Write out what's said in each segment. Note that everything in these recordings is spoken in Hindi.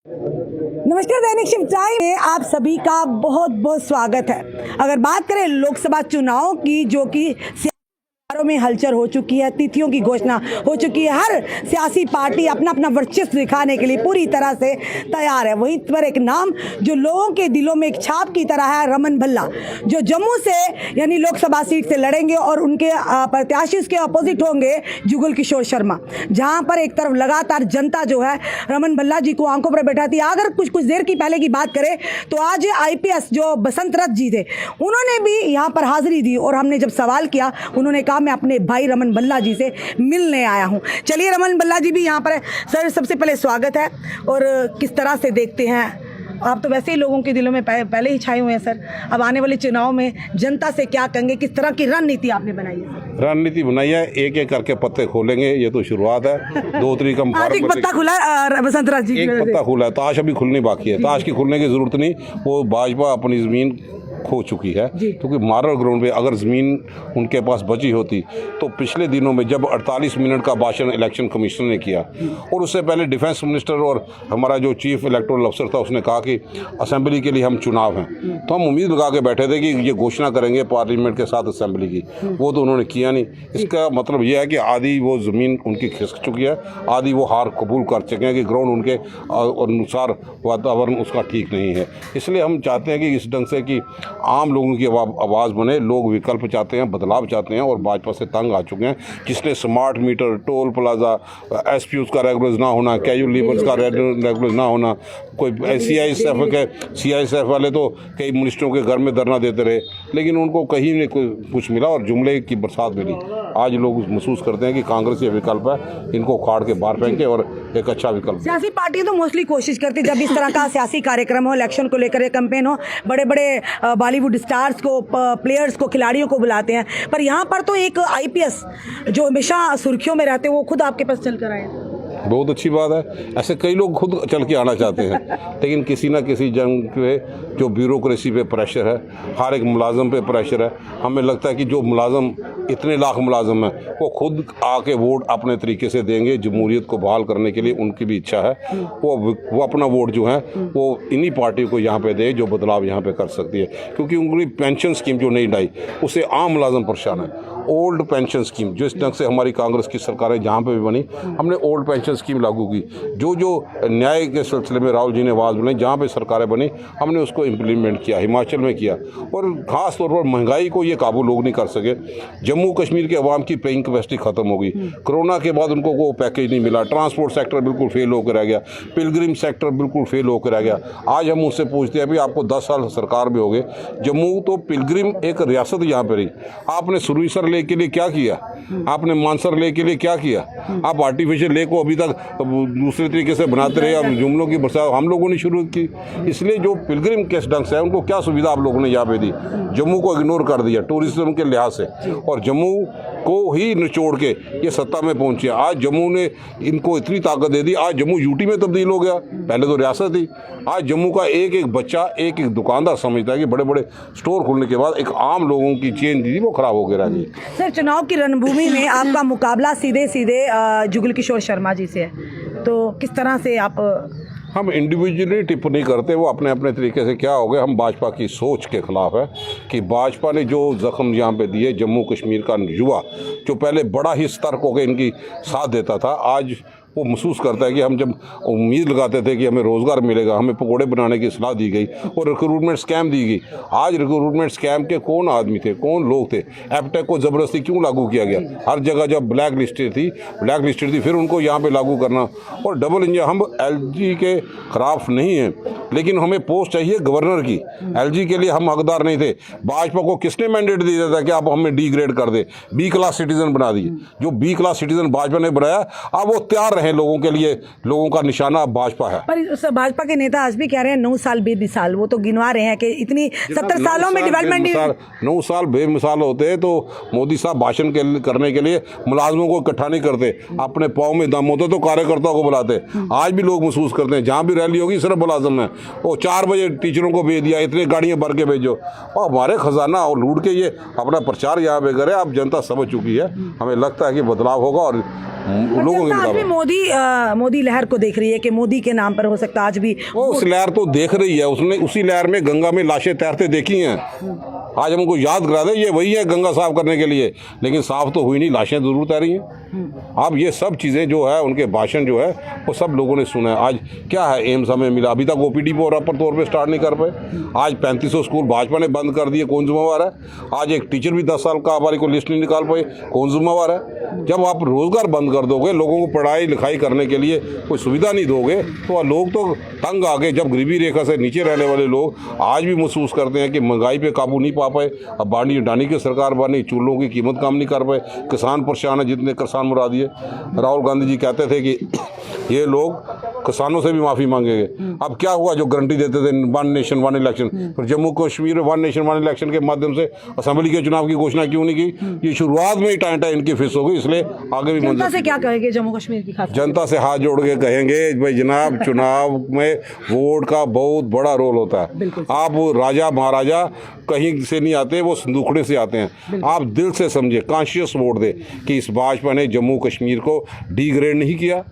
नमस्कार, दैनिक शिव टाइम में आप सभी का बहुत बहुत स्वागत है। अगर बात करें लोकसभा चुनाव की, जो कि में हलचल हो चुकी है, तिथियों की घोषणा हो चुकी है, हर सियासी पार्टी अपना अपना वर्चस्व दिखाने के लिए पूरी तरह से तैयार है। वहीं पर एक नाम जो लोगों के दिलों में एक छाप की तरह है, रमन भल्ला, जो जम्मू से यानी लोकसभा सीट से लड़ेंगे और उनके प्रत्याशी उसके अपोजिट होंगे जुगल किशोर शर्मा। जहां पर एक तरफ लगातार जनता जो है रमन भल्ला जी को आंखों पर बैठाती है। अगर कुछ देर की पहले की बात करें तो आज IPS जो बसंत रथ जी थे, उन्होंने भी यहाँ पर हाजिरी दी और हमने जब सवाल किया, उन्होंने कहा मैं अपने भाई रमन भल्ला जी से मिलने आया हूं। चलिए, रमन भल्ला जी भी यहाँ पर है। सर, सबसे पहले स्वागत है। और किस तरह से देखते हैं आप, तो वैसे ही लोगों के दिलों में पहले ही छाए हुए हैं सर, अब आने वाले चुनाव में जनता से क्या कहेंगे, किस तरह की रणनीति आपने बनाई है? रणनीति बनाई है, एक एक करके पत्ते खोलेंगे, ये तो शुरुआत है। 2 तरीक हम आज एक पत्ता खुला बसंत राज जी, एक पत्ता खुला है, ताश अभी खुलनी बाकी है। ताश की खुलने की जरूरत नहीं, वो भाजपा अपनी जमीन खो चुकी है, क्योंकि मारल ग्राउंड पे अगर ज़मीन उनके पास बची होती तो पिछले दिनों में जब 48 मिनट का भाषण इलेक्शन कमीशन ने किया और उससे पहले डिफेंस मिनिस्टर और हमारा जो चीफ इलेक्टोरल अफसर था, उसने कहा कि असेंबली के लिए हम चुनाव हैं, तो हम उम्मीद लगा के बैठे थे कि ये घोषणा करेंगे पार्लियामेंट के साथ असेंबली की। वो तो उन्होंने किया नहीं। इसका मतलब ये है कि आधी वो ज़मीन उनकी खिसक चुकी है, आधी वो हार कबूल कर चुके हैं कि ग्राउंड उनके अनुसार वातावरण उसका ठीक नहीं है। इसलिए हम चाहते हैं कि इस ढंग से कि आम लोगों की आवाज़ बने। लोग विकल्प चाहते हैं, बदलाव चाहते हैं और भाजपा से तंग आ चुके हैं, जिसने smart meter, toll plaza, SPUs का रेगुलराइज ना होना, कैजुअल लीवर्स का रेगुलराइज ना होना, कोई CISF वाले तो कई मिनिस्टरों के घर में धरना देते रहे, लेकिन उनको कहीं नहीं कुछ मिला और जुमले की बरसात मिली। आज लोग महसूस करते हैं कि कांग्रेस ये विकल्प है, इनको उखाड़ के बाहर फेंके और एक अच्छा विकल्प। सियासी पार्टी तो मोस्टली कोशिश करती जब इस तरह का सियासी कार्यक्रम हो, इलेक्शन को लेकर कैंपेन हो, बड़े बड़े बॉलीवुड स्टार्स को, प्लेयर्स को, खिलाड़ियों को बुलाते हैं, पर यहाँ पर तो एक IPS जो हमेशा सुर्खियों में रहते हैं, वो खुद आपके पास चल कर आए। बहुत अच्छी बात है। ऐसे कई लोग खुद चल के आना चाहते हैं, लेकिन किसी ना किसी जंग पे जो ब्यूरोक्रेसी पे प्रेशर है, हर एक मुलाजम पे प्रेशर है। हमें लगता है कि जो मुलाजम, इतने लाख मुलाजम हैं, वो खुद आके वोट अपने तरीके से देंगे। जमहूरियत को बहाल करने के लिए उनकी भी इच्छा है, वो अपना वोट जो है वो इन्हीं पार्टी को यहाँ पे दे जो बदलाव यहाँ पे कर सकती है। क्योंकि उनकी पेंशन स्कीम जो नहीं लाई, उससे आम मुलाजम परेशान है। ओल्ड पेंशन स्कीम जो इस ढंग से हमारी कांग्रेस की सरकारें जहाँ पे भी बनी, हमने ओल्ड पेंशन स्कीम लागू की। जो न्याय के सिलसिले में राहुल जी ने आवाज़ बनाई, जहाँ पे सरकारें बनी, हमने उसको इम्प्लीमेंट किया, हिमाचल में किया। और ख़ास तौर पर महंगाई को ये काबू लोग नहीं कर सके। जम्मू कश्मीर के अवाम की पेइंग कैपेसिटी ख़त्म हो गई। कोरोना के बाद उनको वो पैकेज नहीं मिला। ट्रांसपोर्ट सेक्टर बिल्कुल फेल होकर रह गया, पिलग्रिम सेक्टर बिल्कुल फेल होकर रह गया। आज हम उससे पूछते हैं, अभी आपको 10 साल सरकार में हो गए, जम्मू तो पिलग्रिम एक रियासत यहाँ पर रही। आपने सुरवीसर लेक के लिए क्या किया? आपने मानसर लेक के लिए क्या किया? आप आर्टिफिशियल लेक को अभी तक दूसरे तरीके से बनाते रहे। अब जुमलों की बरसात हम लोगों ने शुरू की। इसलिए जो पिलग्रिम के ढंग से है, उनको क्या सुविधा आप लोगों ने यहाँ पे दी? जम्मू को इग्नोर कर दिया टूरिज्म के लिहाज से, और जम्मू को ही निचोड़ के ये सत्ता में पहुंचे। आज जम्मू ने इनको इतनी ताकत दे दी, आज जम्मू UT में तब्दील हो गया। पहले तो रियासत थी। आज जम्मू का एक एक बच्चा, एक एक दुकानदार समझता है कि बड़े बड़े स्टोर खुलने के बाद एक आम लोगों की चेन थी वो खराब हो गई रह गई। सर, चुनाव की रणभूमि में आपका मुकाबला सीधे जुगल किशोर शर्मा जी से है, तो किस तरह से आप? हम इंडिविजुअली टिप्पणी करते, वो अपने अपने तरीके से क्या हो गए। हम भाजपा की सोच के खिलाफ है कि भाजपा ने जो जख्म यहाँ पे दिए, जम्मू कश्मीर का युवा जो पहले बड़ा ही सतर्क होकर इनकी साथ देता था, आज वो महसूस करता है कि हम जब उम्मीद लगाते थे कि हमें रोज़गार मिलेगा, हमें पकौड़े बनाने की सलाह दी गई और रिक्रूटमेंट स्कैम दी गई। आज रिक्रूटमेंट स्कैम के कौन आदमी थे, कौन लोग थे? एपटेक को ज़बरदस्ती क्यों लागू किया गया? हर जगह जब ब्लैक लिस्टेड थी, फिर उनको यहाँ पे लागू करना। और डबल इंजन, हम LG के खिलाफ नहीं हैं, लेकिन हमें पोस्ट चाहिए गवर्नर की। LG के लिए हम हकदार नहीं थे। भाजपा को किसने मैंडेट दिया था कि आप हमें डिग्रेड कर दे, B क्लास सिटीजन बना दिए? जो B क्लास सिटीजन भाजपा ने बनाया, अब वो तैयार रहे लोगों के लिए। लोगों का निशाना भाजपा है। पर भाजपा के नेता आज भी कह रहे हैं 9 साल बेमिसाल, वो तो गिनवा रहे हैं कि इतनी 70 सालों में डेवलपमेंट। 9 साल बेमिसाल होते हैं तो मोदी साहब भाषण करने के लिए मुलाजमों को इकट्ठा नहीं करते, अपने पाँव में दम होते तो कार्यकर्ताओं को बुलाते। आज भी लोग महसूस करते हैं, जहाँ भी रैली होगी सिर्फ मुलाजम है। वो 4 बजे टीचरों को भेज दिया, इतने गाड़ियाँ भर के भेजो, और हमारे खजाना और लूट के ये अपना प्रचार यहाँ पे करे। अब जनता समझ चुकी है, हमें लगता है कि बदलाव होगा और लोगों के आज भी मुताबिक। मोदी लहर को देख रही है कि मोदी के नाम पर हो सकता है आज भी। वो उस लहर तो देख रही है, उसने उसी लहर में गंगा में लाशें तैरते देखी हैं। आज हमको याद करा दे, ये वही है गंगा साफ करने के लिए, लेकिन साफ तो हुई नहीं, लाशें जरूर तैरी हैं। अब ये सब चीज़ें जो है, उनके भाषण जो है वो सब लोगों ने सुना है। आज क्या है, एम्स हमें मिला, अभी तक ओपीडी प्रॉपर तौर पे स्टार्ट नहीं कर पाए। आज 3500 स्कूल भाजपा ने बंद कर दिए, कौन जिम्मेवार है? आज एक टीचर भी 10 साल का हमारी को लिस्ट नहीं निकाल पाए, कौन जिम्मेवार है? जब आप रोजगार बंद कर दोगे, लोगों को पढ़ाई लिखाई करने के लिए कोई सुविधा नहीं दोगे, तो लोग तो तंग आ गए। जब गरीबी रेखा से नीचे रहने वाले लोग आज भी महसूस करते हैं कि महंगाई पे काबू नहीं पा पाए, अब बानी डानी की सरकार बनी, चूल्हों की कीमत कम नहीं कर पाए, किसान परेशान है, जितने किसान मुरा दिए। राहुल गांधी जी कहते थे कि ये लोग किसानों से भी माफ़ी मांगेंगे। अब क्या हुआ, जो गारंटी देते थे वन नेशन वन इलेक्शन, फिर जम्मू कश्मीर में वन नेशन वन इलेक्शन के माध्यम से असेंबली के चुनाव की घोषणा क्यों नहीं की? ये शुरुआत में ही टाइम इनकी फिस हो गई, इसलिए आगे भी जनता से क्या कहेंगे जम्मू कश्मीर की खास? जनता से हाथ जोड़ के कहेंगे भाई जनाब, चुनाव में वोट का बहुत बड़ा रोल होता है। आप राजा महाराजा कहीं से नहीं आते, वो संदूकड़े से आते हैं। आप दिल से समझे, कॉन्शियस वोट दे कि इस भाजपा ने जम्मू कश्मीर को डिग्रेड नहीं किया,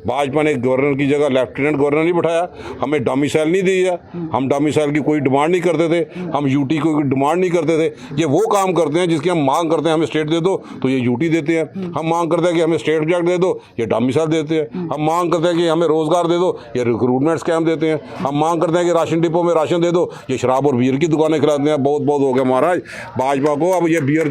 भाजपा ने गवर्नर की जगह लेफ्टिनेंट गवर्नर नहीं बैठाया, हमें डोमिसाइल नहीं दिया, हम डोमिसाइल की कोई डिमांड नहीं करते थे, हम यूटी की कोई डिमांड नहीं करते थे। ये वो काम करते हैं जिसकी हम मांग करते हैं, हमें स्टेट दे दो तो ये यूटी देते हैं, हम मांग करते हैं कि हमें स्टेट प्रोजेक्ट दे दो, ये डोमिसाइल देते हैं, हम मांग करते हैं कि हमें रोजगार दे दो, ये रिक्रूटमेंट स्कैम देते हैं, हम मांग करते हैं कि राशन डिपो में राशन दे दो, ये शराब और बियर की दुकानें खिलाते हैं। बहुत बहुत हो गया महाराज भाजपा को, अब ये बियर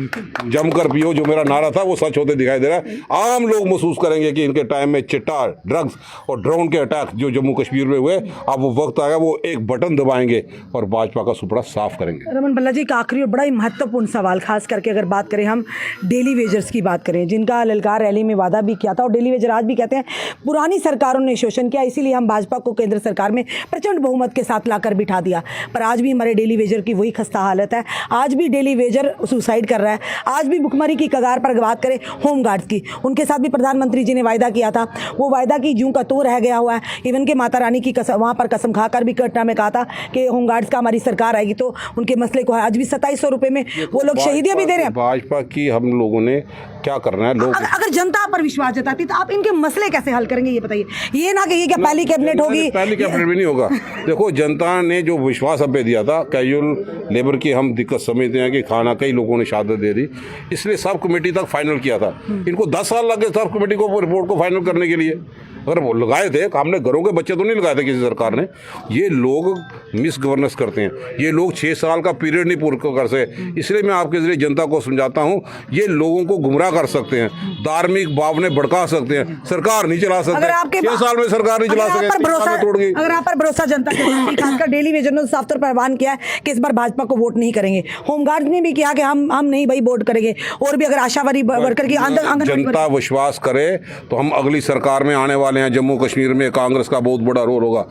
जमकर पियो जो मेरा नारा था वो सच होते दिखाई दे रहा है। आम लोग महसूस करेंगे कि इनके टाइम में चिट्टा, ड्रग्स और ड्रोन के अटैक जो जम्मू कश्मीर में हुए, अब वो वक्त आएगा, वो एक बटन दबाएंगे और भाजपा का सुपड़ा साफ करेंगे। रमन भल्ला जी, एक आखिरी और बड़ा ही महत्वपूर्ण सवाल, खास करके अगर बात करें हम डेली वेजर्स की बात करें, जिनका ललकार रैली में वादा भी किया था, और डेली वेजर आज भी कहते हैं पुरानी सरकारों ने शोषण किया, इसीलिए हम भाजपा को केंद्र सरकार में प्रचंड बहुमत के साथ लाकर बिठा दिया। पर आज भी हमारे डेली वेजर की वही खस्ता हालत है, आज भी डेली वेजर सुसाइड कर रहा है, आज भी भुखमरी की कगार पर बात करें होमगार्ड्स की, उनके साथ भी प्रधानमंत्री जी ने वायदा किया था, वो वायदा की जूं का तो रह गया हुआ है। इवन के माता रानी की कसम, वहाँ पर कसम खाकर भी घटना में कहा था कि होमगार्ड्स का हमारी सरकार आएगी तो उनके मसले को, आज भी 2700 रुपये में वो लोग शहीदियाँ भी दे रहे हैं। भाजपा की हम लोगों ने क्या करना है, लोग अगर जनता पर विश्वास जताती तो आप इनके मसले कैसे हल करेंगे, ये बताइए। ये ना कहिए क्या पहली कैबिनेट होगी, पहली कैबिनेट भी नहीं होगा। देखो, जनता ने जो विश्वास हमें दिया था, कैजुअल लेबर की हम दिक्कत समझते हैं कि खाना कई लोगों ने शहादत दे दी, इसलिए सब कमेटी तक फाइनल किया था। इनको 10 साल लगे सब कमेटी को रिपोर्ट को फाइनल करने के लिए। अगर वो लगाए थे, हमने घरों के बच्चे तो नहीं लगाए थे किसी सरकार ने। ये लोग मिस गवर्नेंस करते हैं, ये लोग 6 साल का पीरियड नहीं पूरा कर सके। इसलिए मैं आपके जरिए जनता को समझाता हूँ, ये लोगों को गुमराह कर सकते हैं, धार्मिक भावनाएं भड़का सकते हैं, सरकार नहीं चला सकते। 6 साल में सरकार नहीं चला सके, तोड़ गई। अगर आप पर भरोसा जनता के, खासकर डेली वेजर ने साफ तौर पर ऐलान किया है कि इस बार भाजपा को वोट नहीं करेंगे, होमगार्ड ने भी किया कि हम नहीं भाई वोट करेंगे, और भी अगर आशावादी वर्कर की जनता विश्वास करे तो हम अगली सरकार में आने वाले हैं। जम्मू कश्मीर में कांग्रेस का बहुत बड़ा रोल होगा,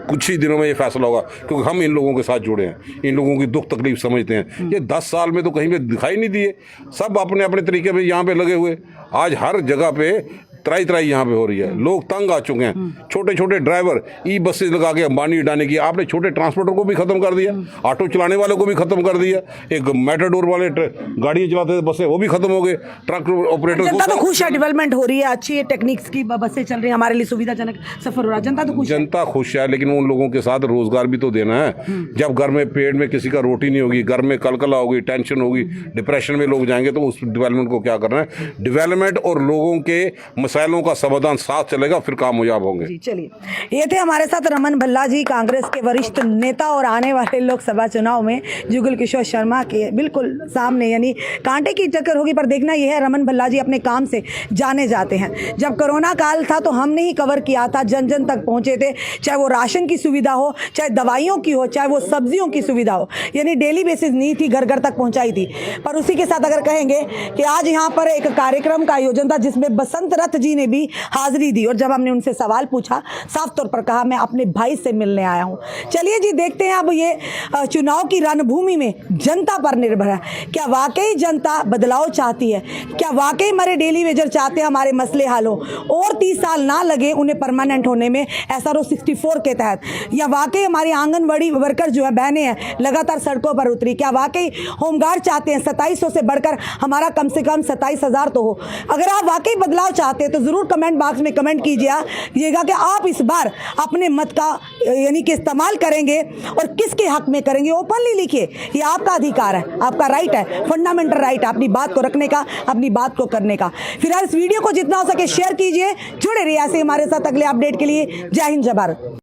कुछ ही दिनों में ये फैसला होगा, क्योंकि हम इन लोगों के साथ जुड़े हैं, इन लोगों की दुख तकलीफ समझते हैं। ये 10 साल में तो कहीं पे दिखाई नहीं दिए, सब अपने अपने तरीके पे यहाँ पे लगे हुए। आज हर जगह पे त्राई यहाँ पे हो रही है, लोग तंग आ चुके हैं। छोटे छोटे ड्राइवर ई बसेस लगा के अंबानी उड़ाने की, आपने छोटे ट्रांसपोर्टर को भी खत्म कर दिया, ऑटो चलाने वालों को भी खत्म कर दिया, एक मेटाडोर वाले गाड़ियाँ चलाते थे बसें, वो भी खत्म हो गए, ट्रक ऑपरेटर। जनता तो खुश है, डेवलपमेंट हो रही है, अच्छी टेक्निक्स की बसें चल रही है, हमारे लिए सुविधाजनक सफर हो रहा है, जनता तो खुश है। जनता खुश है, लेकिन उन लोगों के साथ रोजगार भी तो देना है। जब घर में पेट में किसी का रोटी नहीं होगी, घर में कलकला होगी, टेंशन होगी, डिप्रेशन में लोग जाएंगे, तो उस डेवलपमेंट को क्या करना है। डेवलपमेंट और लोगों के मसाइलों का समाधान साथ चलेगा, फिर कामयाब होंगे। चलिए, ये थे हमारे साथ रमन भल्ला जी, कांग्रेस के वरिष्ठ नेता, और आने वाले लोकसभा चुनाव में जुगल किशोर शर्मा के बिल्कुल सामने, यानी कांटे की टक्कर होगी। पर देखना यह है, रमन भल्ला जी अपने काम से जाने जाते हैं। जब कोरोना काल था तो हमने ही कवर किया था, जन जन तक पहुंचे थे, चाहे वो राशन की सुविधा हो, चाहे दवाइयों की हो, चाहे वो सब्जियों की सुविधा हो, यानी डेली बेसिस नहीं थी, घर घर तक पहुंचाई थी। पर उसी के साथ अगर कहेंगे कि आज यहाँ पर एक कार्यक्रम का आयोजन था जिसमें बसंत रथ जी ने भी हाजिरी दी, और जब हमने उनसे सवाल पूछा, साफ तौर पर कहा मैं अपने भाई से मिलने आया हूं। चलिए जी, देखते हैं अब ये चुनाव की रणभूमि में जनता पर निर्भर है, क्या वाकई जनता बदलाव चाहती है, क्या वाकई हमारे डेली वेजर चाहते हैं हमारे मसले हल हो, और 30 साल ना लगे उन्हें परमानेंट होने में SRO 64 के तहत, या वाकई हमारी आंगनबाड़ी वर्कर जो है बहनें हैं लगातार सड़कों पर उतरी, क्या वाकई होमगार्ड चाहते हैं 2700 से बढ़कर हमारा कम से कम 27,000 तो हो। अगर आप वाकई बदलाव चाहते हैं तो ज़रूर कमेंट बॉक्स में कमेंट कीजिएगा कि आप इस बार अपने मत का यानी कि इस्तेमाल करेंगे और किसके हक में करेंगे। ओपनली लिखिए, ये आपका अधिकार है, आपका राइट है, फंडामेंटल राइट है अपनी बात को रखने का, अपनी बात को करने का। फिलहाल इस वीडियो को जितना हो सके शेयर कीजिए, जुड़े रहिए ऐसे हमारे साथ अगले अपडेट के लिए। जय हिंद, जय भारत।